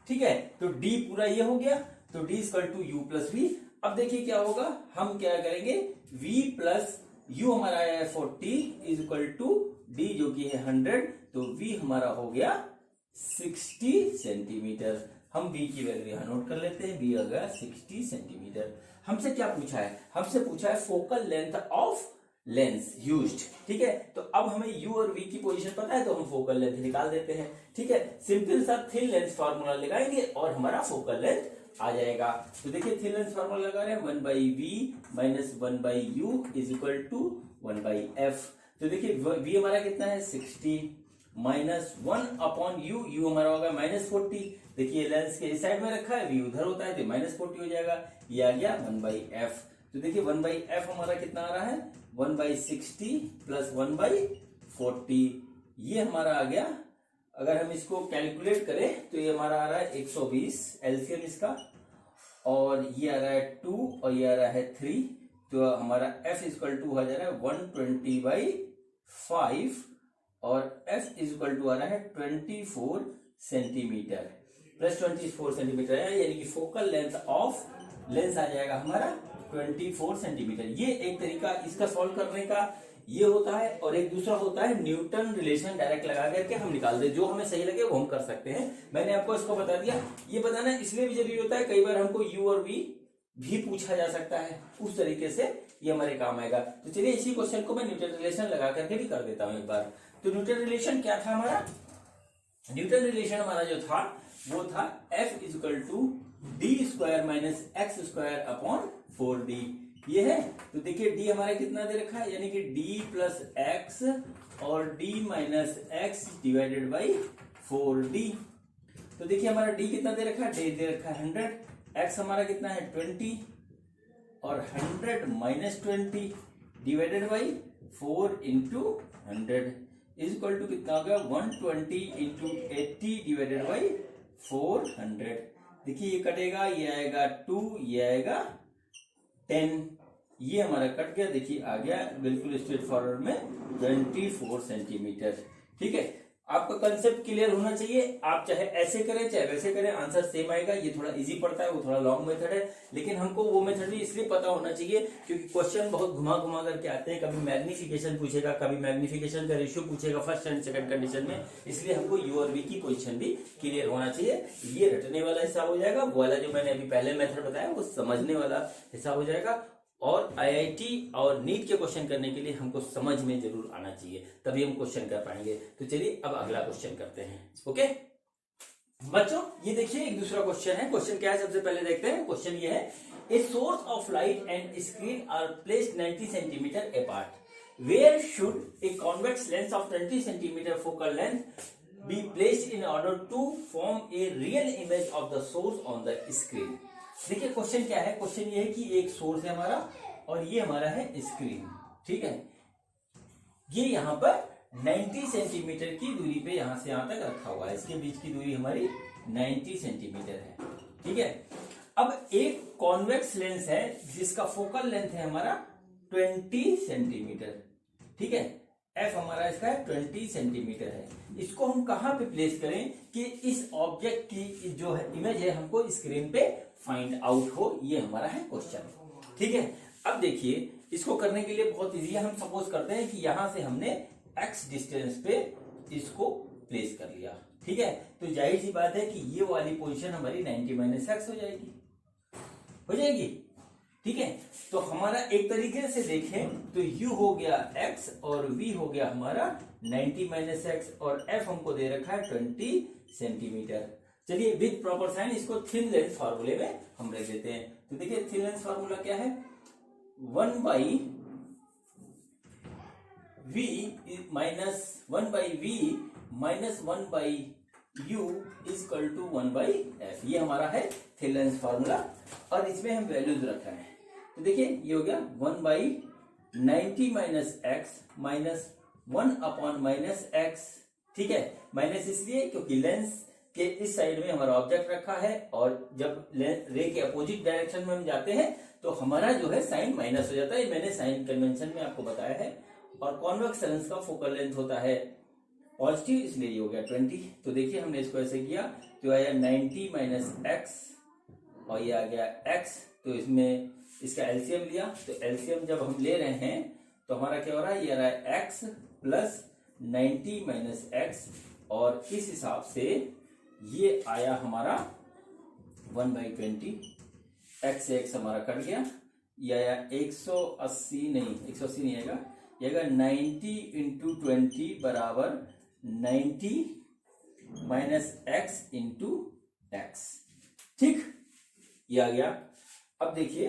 ठीक है। तो d पूरा ये हो गया, तो d equal to u plus v। अब देखिए क्या होगा, हम क्या करेंगे, v प्लस u हमारा आया है 40 इज इक्वल टू d जो कि है 100, तो v हमारा हो गया 60 सेंटीमीटर। हम v की वैल्यू यहां नोट कर लेते हैं, v आ गया 60 सेंटीमीटर। हमसे क्या पूछा है, हमसे पूछा है focal length of lens used. ठीक है, तो अब हमें u और v की पोजीशन पता है तो हम फोकल लेंथ निकाल देते हैं। ठीक है, सिंपल सा थिन लेंस फार्मूला लगाएंगे और हमारा फोकल लेंथ आ जाएगा। तो देखिए थिन लेंस फार्मूला लगा रहे हैं 1/v minus 1/u is equal to 1/f। तो देखिए v हमारा कितना है 60 माइनस 1/u, u हमारा होगा -40। देखिए लेंस के इस साइड में रखा है, v उधर होता है तो -40 हो जाएगा, ये आ गया 1/f। तो देखिए 1/f हमारा कितना आ रहा है 1/60 प्लस 1/40, ये हमारा आ गया। अगर हम इसको कैलकुलेट करें तो ये हमारा आ रहा है 120 एलसीएम इसका, और ये आ रहा है 2 और ये आ रहा है 3, तो हमारा f इक्वल टू हो जा रहा है 120/5 और f इक्वल टू आ रहा है 24 सेंटीमीटर प्लस 24 सेंटीमीटर है, यानी कि फोकल लेंथ ऑफ लेंस आ जाएगा हमारा 24 सेंटीमीटर। ये एक तरीका इसका सॉल्व करने का ये होता है, और एक दूसरा होता है न्यूटन रिलेशन डायरेक्ट लगा करके हम निकाल दे, जो हमें सही लगे वो हम कर सकते हैं। मैंने आपको इसको बता दिया। ये बताना इसलिए भी जरूरी होता है, कई बार हमको u और v भी पूछा जा सकता है, उस तरीके से ये हमारे काम आएगा। तो चलिए इसी क्वेश्चन को मैं न्यूटन रिलेशन लगा करके भी कर देता हूं एक बार। तो न्यूटन रिलेशन क्या था हमारा, न्यूटन रिलेशन हमारा जो था वो था f equal to d square minus x square upon 4d, ये है। तो देखिए d हमारा कितना दे रखा है, यानी कि d प्लस एक्स और d minus x divided by 4d। तो देखिए हमारा d कितना दे रखा है, d दे रखा है 100, x हमारा कितना है 20 और 100 minus 20 divided by 4 into 100 is equal to कितना हो गया 120 इंटू 80 डिवाइडेड बाई 400। देखिए ये कटेगा, ये आएगा 2, ये आएगा 10, ये हमारा कट गया। देखिए आ गया बिल्कुल स्ट्रेट फॉरवर्ड में 24 सेंटीमीटर। ठीक है, आपका कंसेप्ट क्लियर होना चाहिए। आप चाहे ऐसे करें चाहे वैसे करें, आंसर सेम आएगा। ये थोड़ा इजी पड़ता है, वो थोड़ा लॉन्ग मेथड है, लेकिन हमको वो मेथड भी इसलिए पता होना चाहिए क्योंकि क्वेश्चन बहुत घुमा घुमा करके आते हैं। कभी मैग्निफिकेशन पूछेगा, कभी मैग्निफिकेशन का रेशियो पूछेगा फर्स्ट एंड सेकंड कंडीशन में, इसलिए हमको यू और वी की पोजीशन भी क्लियर होना चाहिए। ये रटने वाला हिस्सा हो जाएगा, वो वाला जो मैंने अभी पहले मेथड बताया वो समझने वाला हिस्सा हो जाएगा। और आईआईटी और नीट के क्वेश्चन करने के लिए हमको समझ में जरूर आना चाहिए, तभी हम क्वेश्चन कर पाएंगे। तो चलिए अब अगला क्वेश्चन करते हैं। ओके बच्चों, ये देखिए एक दूसरा क्वेश्चन है। क्वेश्चन क्या है सबसे पहले देखते हैं। क्वेश्चन ये है, a source of light and screen are placed 90 centimetre apart, where should a convex lens of 20 centimetre focal length be placed in order to form a real image of the source on the screen. देखिए क्वेश्चन क्या है, क्वेश्चन ये है कि एक सोर्स है हमारा और ये हमारा है स्क्रीन। ठीक है, ये यहां पर 90 सेंटीमीटर की दूरी पे यहां से यहां तक रखा हुआ है, इसके बीच की दूरी हमारी 90 सेंटीमीटर है। ठीक है, अब एक कॉन्वेक्स लेंस है जिसका फोकल लेंथ है हमारा 20 सेंटीमीटर। ठीक है, एफ हमारा इसका 20 सेंटीमीटर है। इसको हम कहां पे प्लेस करें कि इस ऑब्जेक्ट की जो है इमेज है हमको स्क्रीन पे फाइंड आउट हो, ये हमारा है क्वेश्चन। ठीक है, अब देखिए इसको करने के लिए बहुत इजी है। हम सपोज करते हैं कि यहां से हमने x डिस्टेंस पे इसको प्लेस कर लिया। ठीक है, तो जाहिर सी बात है कि ये वाली पोजीशन हमारी 90 माइनस एक्स हो जाएगी। ठीक है, तो हमारा एक तरीके से देखें तो u हो गया x और v हो गया हमारा 90 माइनस एक्स और f हमको दे रखा है 20 सेंटीमीटर। चलिए विद प्रॉपर साइन इसको थिन लेंस फार्मूले में हम रख देते हैं। तो देखिए थिन लेंस फार्मूला क्या है, 1/v minus 1/u is equal to 1/f। ये हमारा है थिन लेंस फार्मूला और इसमें हम वैल्यूज रखा है। तो देखिए ये हो गया 1/90 माइनस एक्स माइनस 1/-x। ठीक है, माइनस इसलिए क्योंकि लेंस के इस साइड में हमारा ऑब्जेक्ट रखा है और जब रे के अपोजिट डायरेक्शन में हम जाते हैं तो हमारा जो है साइन माइनस हो जाता है। मैंने साइन कन्वेंशन में आपको बताया है। और कॉन्वेक्स लेंस का फोकल लेंथ होता है पॉजिटिव, इसलिए ये हो गया 20। तो देखिए हमने इसको ऐसे किया तो आया 90 माइनस एक्स और ये आ गया x। तो इसमें इसका एलसीएम लिया, तो एलसीएम जब हम ले रहे हैं तो हमारा क्या हो रहा है, ये आ रहा है x प्लस 90 माइनस एक्स और इस हिसाब से ये आया हमारा 1/20। x से x हमारा कट गया, ये आया 180 नहीं आएगा, ये अगर 90 इंटू 20 बराबर 90 माइनस एक्स इंटू एक्स। ठीक, ये आ गया। अब देखिए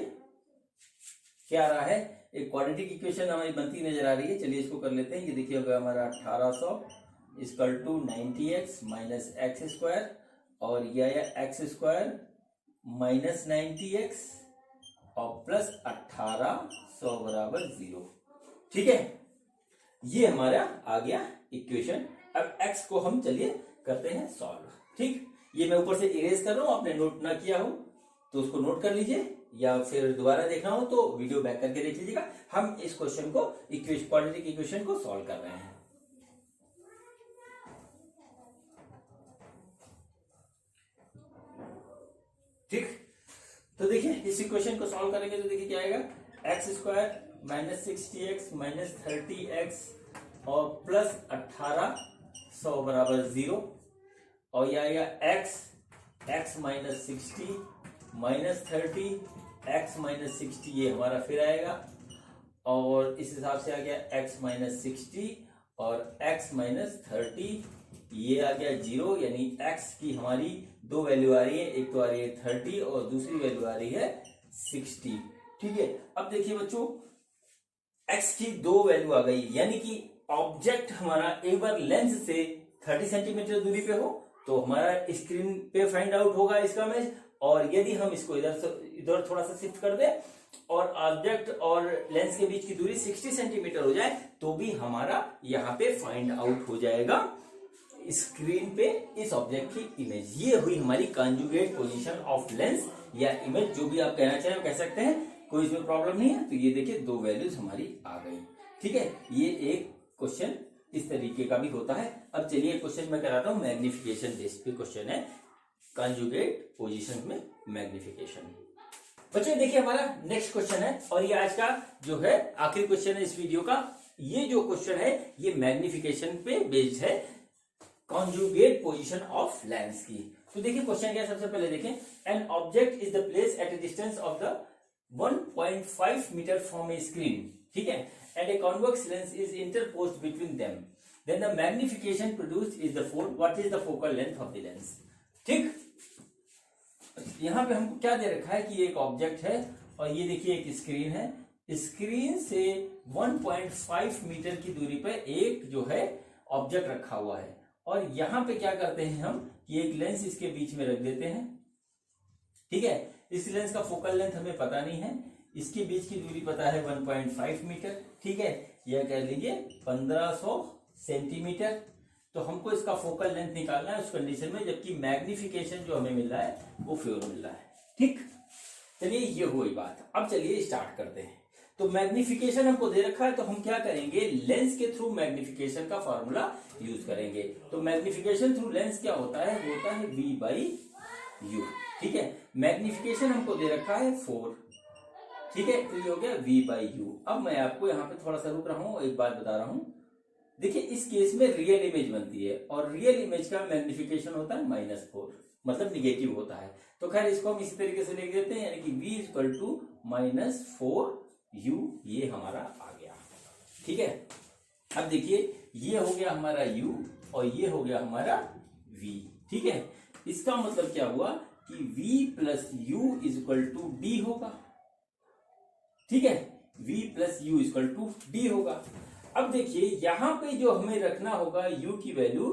क्या आ रहा है, एक क्वाड्रेटिक इक्वेशन हमारी बनती नजर आ रही है। चलिए इसको कर लेते हैं। ये देखिए होगा हमारा 1800 equal to 90x minus x square, और ये आया एक्स स्क्वायर माइनस 90x और प्लस 1800 बराबर 0। ठीक है, ये हमारा आ गया इक्वेशन। अब x को हम चलिए करते हैं सॉल्व। ठीक, ये मैं ऊपर से इरेज कर रहा हूं, आपने नोट ना किया हो तो उसको नोट कर लीजिए, या फिर दोबारा देखना हो तो वीडियो बैक करके देख लीजिएगा। हम इस क्वेश्चन को क्वाड्रेटिक इक्वेशन को सॉल्व कर रहे हैं। ठीक, तो देखिए इस इक्वेशन को सॉल्व करेंगे तो देखिए क्या आएगा, x square minus 60x minus 30x और प्लस 1800 बराबर 0, और यह आएगा x minus 60 minus 30 x minus 60, ये हमारा फिर आएगा, और इस हिसाब से आ गया x माइनस 60 और x माइनस 30, ये आ गया 0, यानी x की हमारी दो वैल्यू आ रही है, एक तो आ रही है 30 और दूसरी वैल्यू आ रही है 60। ठीक है, अब देखिए बच्चों x की दो वैल्यू आ गई, यानी कि ऑब्जेक्ट हमारा एक बार लेंस से 30 सेंटीमीटर दूरी पे हो तो हमारा स्क्रीन पे फाइंड आउट होगा इसका इमेज, और यदि हम इसको इधर थोड़ा सा शिफ्ट कर दें और ऑब्जेक्ट और लेंस के बीच की दूरी 60 सेंटीमीटर हो जाए तो भी हमारा यहाँ पे फाइंड आउट हो जाएगा स्क्रीन पे इस ऑब्जेक्ट की इमेज। ये हुई हमारी कॉन्जुगेट पोजीशन ऑफ लेंस या इमेज, जो भी आप कहना चाहें कह सकते हैं, कोई इसमें प्रॉब्लम नहीं है। तो ये देखिए दो वैल्यूज हमारी आ गई। ठीक है, ये एक क्वेश्चन इस तरीके का भी होता है। अब चलिए क्वेश्चन मैं कराता हूं, मैग्निफिकेशन बेस्ड पे क्वेश्चन है, कॉन्जुगेट पोजीशन में मैग्निफिकेशन। बच्चों देखिए हमारा नेक्स्ट क्वेश्चन है, और ये आज का जो है आखिरी क्वेश्चन है इस वीडियो का। ये जो क्वेश्चन है ये मैग्निफिकेशन पे बेस्ड है, कॉन्जुगेट पोजीशन ऑफ लेंस की। तो देखिए क्वेश्चन क्या है, सबसे पहले देखें, an object is the place at a distance of the 1.5 metre from a screen, ठीक है, and a convex lens is interposed between them, then the magnification produced is the what is the focal length of the lens. ठीक, यहां पे हमको क्या दे रखा है कि एक ऑब्जेक्ट है और ये देखिए एक स्क्रीन है, स्क्रीन से 1.5 मीटर की दूरी पे एक जो है ऑब्जेक्ट रखा हुआ है, और यहां पे क्या करते हैं हम कि एक लेंस इसके बीच में रख देते हैं। ठीक है, इस लेंस का फोकल लेंथ हमें पता नहीं है, इसके बीच की दूरी पता है 1.5 मीटर। ठीक है, यह कह लीजिए 1500 सेंटीमीटर। तो हमको इसका फोकल लेंथ निकालना है उस कंडीशन में जबकि मैग्निफिकेशन जो हमें मिल रहा है वो फेवर मिल रहा है। ठीक, चलिए ये हुई बात। अब चलिए स्टार्ट करते हैं। तो मैग्निफिकेशन हमको दे रखा है तो हम क्या करेंगे, लेंस के थ्रू मैग्निफिकेशन का फॉर्मूला यूज करेंगे। तो मैग्निफिकेशन थ्रू लेंस क्या होता है, वो होता है V/U। ठीक है, मैग्निफिकेशन हमको दे रखा है 4। ठीक है, तो ये हो गया V/U। अब मैं आपको यहाँ पे थोड़ा सा रुक रहा हूँ, एक बात बता रहा हूँ। देखिए इस केस में रियल इमेज बनती है और रियल इमेज का मैग्निफिकेशन होता है -4, मतलब निगेटिव होता है। तो खैर इसको हम इसी तरीके से लिख देते हैं, यानी कि V = -4U, ये हमारा आ गया। ठीक है, अब देखिए ये हो गया हमारा U और ये हो गया हमारा V। ठीक है, इसका मतलब क्या हुआ कि V + U = D होगा। ठीक है, V + U = D होगा। अब देखिए यहां पे जो हमें रखना होगा U की वैल्यू,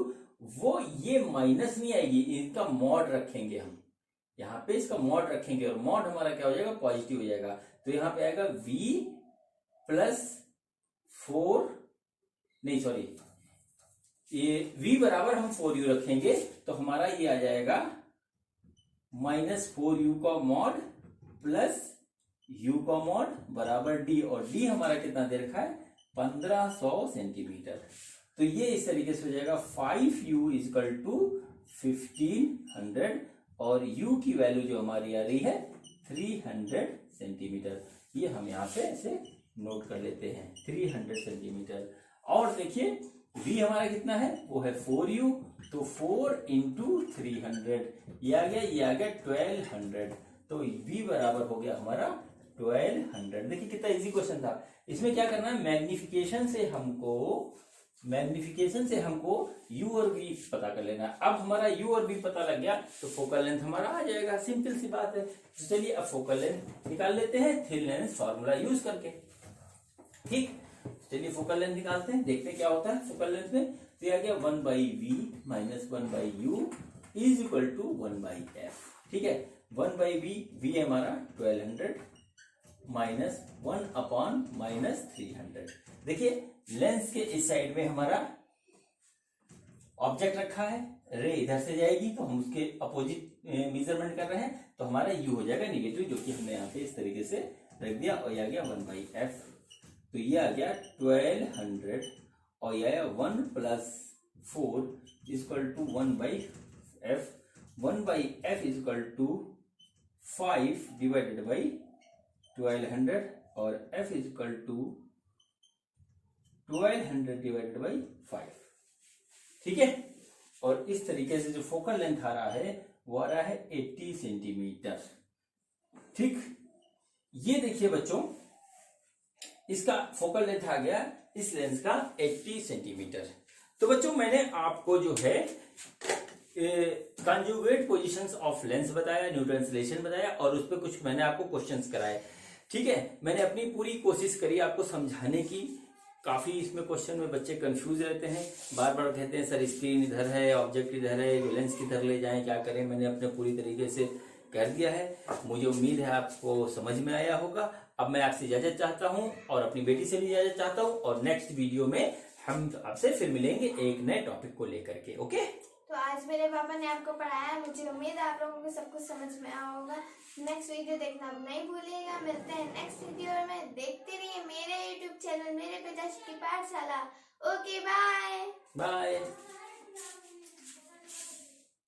वो ये माइनस नहीं आएगी, इसका मॉड रखेंगे हम, यहाँ पे इसका मॉड रखेंगे और मॉड हमारा क्या हो जाएगा, पॉजिटिव हो जाएगा। तो यहाँ पे आएगा V + 4, नहीं सॉरी, ये V बराबर हम 4U रखेंगे तो हमारा ये आ जाएगा -4U का मॉड प्लस U का मॉड बराबर D, और D हमारा कितना दे रखा है, 1500 सेंटीमीटर। तो ये इस तरीके से हो जाएगा 5U = 1500, और U की वैल्यू जो हमारी आ रही है 300 सेंटीमीटर। ये हम यहाँ पे ऐसे नोट कर लेते हैं 300 सेंटीमीटर। और देखिए V हमारा कितना है, वो है 4U, तो 4 × 300, ये आ गया 1200। तो V बराबर हो गया हमारा 1200। देखिए कितना इजी क्वेश्चन था। इसमें क्या करना है, मैग्निफिकेशन से हमको u और v पता कर लेना है। अब हमारा u और v पता लग गया तो फोकल लेंथ हमारा आ जाएगा, सिंपल सी बात है। तो चलिए अब फोकल लेंथ निकाल लेते हैं थिन लेंस फॉर्मूला यूज करके। ठीक, चलिए फोकल लेंथ निकालते हैं, देखते हैं क्या होता है फोकल लेंथ में। तो ये आ गया 1/v minus 1/u is equal to 1/f। ठीक है, 1/v, v है हमारा 1200 माइनस 1/-300। देखिए लेंस के इस साइड में हमारा ऑब्जेक्ट रखा है, रे इधर से जाएगी तो हम उसके अपोजिट मेजरमेंट कर रहे हैं, तो हमारा u हो जाएगा नेगेटिव, जो कि हमने यहाँ पे इस तरीके से रख दिया। और ये आ गया 1/f, तो ये आ गया 1200 और ये आया 1 + 4 equal to 1/f। 1/f equal to 5 divided by 1200 और f equal to 1200 divided by 5। ठीक है, और इस तरीके से जो फोकल लेंथ आ रहा है वो आ रहा है 80 सेंटीमीटर। ठीक, ये देखिए बच्चों, इसका फोकल लेंथ आ गया इस लेंस का 80 सेंटीमीटर। तो बच्चों मैंने आपको जो है कंजुगेट पोजीशंस ऑफ लेंस बताया, न्यूटन्स रिलेशन बताया और उस पर कुछ मैंने आपको क्वेश्चंस कराए। ठीक है, मैंने अपनी पूरी कोशिश करी आपको समझाने की। काफी इसमें क्वेश्चन में बच्चे कंफ्यूज रहते हैं, बार बार कहते हैं सर स्क्रीन इधर है, ऑब्जेक्ट इधर है, लेंस किधर ले जाएं, क्या करें। मैंने अपने पूरी तरीके से कर दिया है, मुझे उम्मीद है आपको समझ में आया होगा। अब मैं आपसे इजाजत चाहता हूं और अपनी बेटी से भी इजाजत चाहता हूं, और नेक्स्ट वीडियो में हम आपसे फिर मिलेंगे एक नए टॉपिक को लेकर के। ओके, तो आज मेरे पापा ने आपको पढ़ाया, मुझे उम्मीद है आप लोगों को सब कुछ समझ में आया होगा। नेक्स्ट वीडियो देखना नहीं भूलिएगा। मिलते हैं नेक्स्ट वीडियो में, देखते रहिए मेरे यूट्यूब चैनल मेरे पिताजी की पाठशाला। Okay, bye bye.